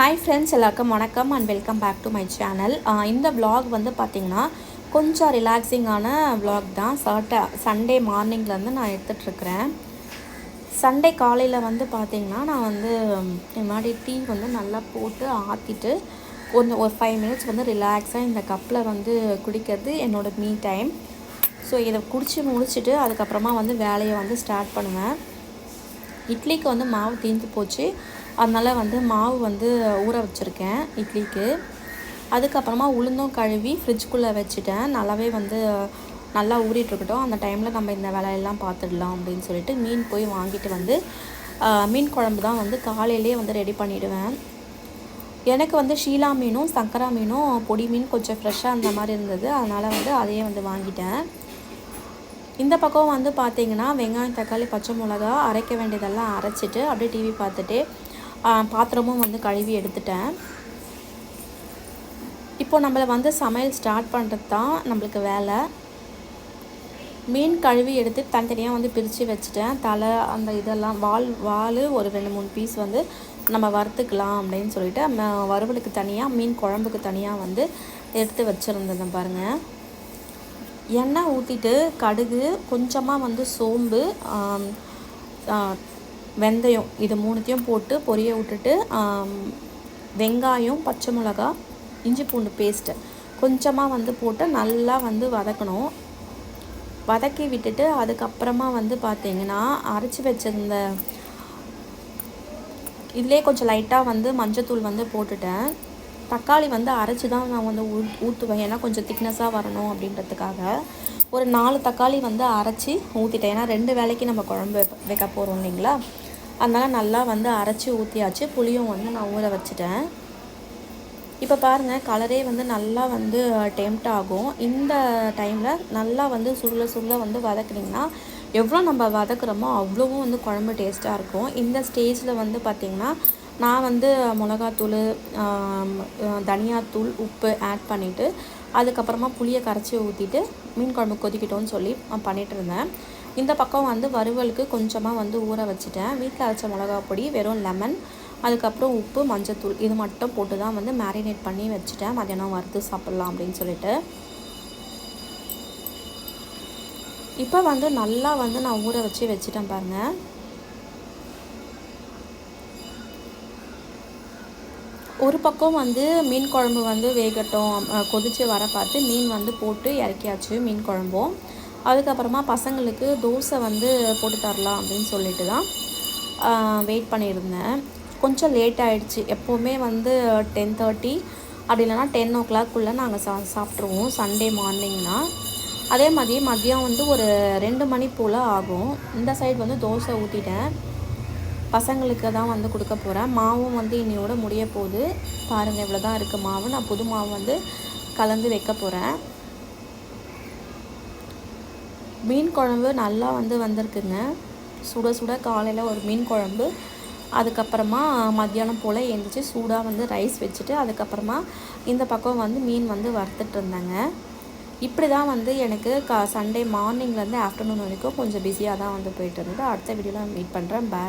Hi friends, எல்லாருக்கும் வணக்கம் and welcome back to my channel. இந்த vlog வந்து பார்த்திங்கன்னா கொஞ்சம் ரிலாக்ஸிங்கான vlog தான். சண்டே மார்னிங்லேருந்து நான் எடுத்துகிட்ருக்கிறேன். சண்டே காலையில் வந்து பார்த்திங்கன்னா நான் வந்து முன்னாடி டீ வந்து நல்லா போட்டு ஆற்றிட்டு ஒரு 5 மினிட்ஸ் வந்து ரிலாக்ஸாக இந்த கப்பில் வந்து குடிக்கிறது என்னோடய மீ டைம். ஸோ இதை குடித்து முடிச்சுட்டு அதுக்கப்புறமா வந்து வேலையை வந்து ஸ்டார்ட் பண்ணுவேன். இட்லிக்கு வந்து மாவு தீர்ந்து போச்சு, அதனால் வந்து மாவு வந்து ஊற வச்சுருக்கேன் இட்லிக்கு. அதுக்கப்புறமா உளுந்தும் கழுவி ஃப்ரிட்ஜ்குள்ளே வச்சுட்டேன். நல்லாவே வந்து நல்லா ஊறிட்டுருக்கட்டும், அந்த டைமில் நம்ம இந்த வேலையெல்லாம் பார்த்துடலாம் அப்படின்னு சொல்லிட்டு மீன் போய் வாங்கிட்டு வந்து மீன் குழம்பு தான் வந்து காலையிலே வந்து ரெடி பண்ணிவிடுவேன். எனக்கு வந்து ஷீலா மீனும் சங்கரா மீனும் பொடி மீன் கொஞ்சம் ஃப்ரெஷ்ஷாக அந்த மாதிரி இருந்தது, அதனால் வந்து அதையே வந்து வாங்கிட்டேன். இந்த பக்கம் வந்து பார்த்திங்கன்னா வெங்காயம், தக்காளி, பச்சை மிளகா அரைக்க வேண்டியதெல்லாம் அரைச்சிட்டு அப்படியே டிவி பார்த்துட்டு பாத்திரமும் வந்து கழுவி எடுத்துட்டேன். இப்போது நம்மளை வந்து சமையல் ஸ்டார்ட் பண்ணுறது தான் நம்மளுக்கு வேலை. மீன் கழுவி எடுத்து தனித்தனியாக வந்து பிரித்து வச்சுட்டேன். தலை அந்த இதெல்லாம் வால் ஒரு 2-3 பீஸ் வந்து நம்ம வறுத்துக்கலாம் அப்படின்னு சொல்லிட்டு வறுவலுக்கு தனியாக மீன் குழம்புக்கு தனியாக வந்து எடுத்து வச்சுருந்தேன் பாருங்கள். எண்ணெய் ஊற்றிட்டு கடுகு, கொஞ்சமாக வந்து சோம்பு, வெந்தயம் இது 3த்தையும் போட்டு பொரிய விட்டுட்டு வெங்காயம், பச்சை மிளகா, இஞ்சி பூண்டு பேஸ்ட்டு கொஞ்சமாக வந்து போட்டு நல்லா வந்து வதக்கணும். வதக்கி விட்டுட்டு அதுக்கப்புறமா வந்து பார்த்திங்கன்னா அரைச்சி வச்சிருந்த இதிலே கொஞ்சம் லைட்டாக வந்து மஞ்சத்தூள் வந்து போட்டுட்டேன். தக்காளி வந்து அரைச்சி தான் நான் வந்து ஊற்றுவேன், ஏன்னா கொஞ்சம் திக்னஸாக வரணும் அப்படின்றதுக்காக. ஒரு 4 தக்காளி வந்து அரைச்சி ஊற்றிட்டேன், ஏன்னா 2 வேளைக்கு நம்ம குழம்பு வைக்க போகிறோம் இல்லைங்களா, அதனால் நல்லா வந்து அரைச்சி ஊற்றியாச்சு. புளியும் வந்து நான் ஊற வச்சுட்டேன். இப்போ பாருங்கள், கலரே வந்து நல்லா வந்து டெம்ப்ட் ஆகும். இந்த டைமில் நல்லா வந்து சுருள வந்து வதக்குனிங்கன்னா எவ்வளோ நம்ம வதக்குறோமோ அவ்வளோவும் வந்து குழம்பு டேஸ்ட்டாக இருக்கும். இந்த ஸ்டேஜில் வந்து பார்த்திங்கன்னா நான் வந்து மிளகாத்தூள், தனியாத்தூள், உப்பு ஆட் பண்ணிவிட்டு அதுக்கப்புறமா புளியை கரைச்சி ஊற்றிட்டு மீன் குழம்பு கொதிக்கிட்டோன்னு சொல்லி பண்ணிகிட்டு இருந்தேன். இந்த பக்கம் வந்து வறுவலுக்கு கொஞ்சமாக வந்து ஊற வச்சுட்டேன். வீட்டில் அரைச்ச மிளகா பொடி, வெறும் லெமன், அதுக்கப்புறம் உப்பு, மஞ்சத்தூள் இது மட்டும் போட்டு தான் வந்து மேரினேட் பண்ணி வச்சுட்டேன். மதியானம் வறுத்து சாப்பிட்லாம் அப்படின்னு சொல்லிட்டு. இப்போ வந்து நல்லா வந்து நான் ஊற வச்சுட்டேன் பாருங்கள். ஒரு பக்கம் வந்து மீன் குழம்பு வந்து வேகட்டும், கொதித்து வர பார்த்து மீன் வந்து போட்டு இறக்கியாச்சு மீன் குழம்பும். அதுக்கப்புறமா பசங்களுக்கு தோசை வந்து போட்டு தரலாம் அப்படின்னு சொல்லிட்டு தான் வெயிட் பண்ணியிருந்தேன். கொஞ்சம் லேட் ஆகிடுச்சு. எப்போவுமே வந்து 10:30 அப்படி இல்லைனா 10 o'clock நாங்கள் சாப்பிட்ருவோம் சண்டே மார்னிங்னால். அதே மாதிரி மதியம் வந்து ஒரு 2 மணி போல் ஆகும். இந்த சைடு வந்து தோசை ஊற்றிட்டேன், பசங்களுக்கு தான் வந்து கொடுக்க போகிறேன். மாவும் வந்து இன்னையோட முடிய போகுது. பாருங்கள், இவ்வளோ தான் இருக்குது மாவு. நான் புது மாவு வந்து கலந்து வைக்க போகிறேன். மீன் குழம்பு நல்லா வந்து வந்திருக்குங்க. சுட காலையில் ஒரு மீன் குழம்பு, அதுக்கப்புறமா மத்தியானம் போல் எழுந்திரிச்சு சூடாக வந்து ரைஸ் வச்சுட்டு அதுக்கப்புறமா இந்த பக்கம் வந்து மீன் வந்து வறுத்துட்டு இருந்தாங்க. இப்படி தான் வந்து எனக்கு சண்டே மார்னிங்லேருந்து ஆஃப்டர்நூன் வரைக்கும் கொஞ்சம் பிஸியாக தான் வந்து போயிட்டு இருந்தது. அடுத்த வீடியோவில் மீட் பண்ணுறேன். பாய்.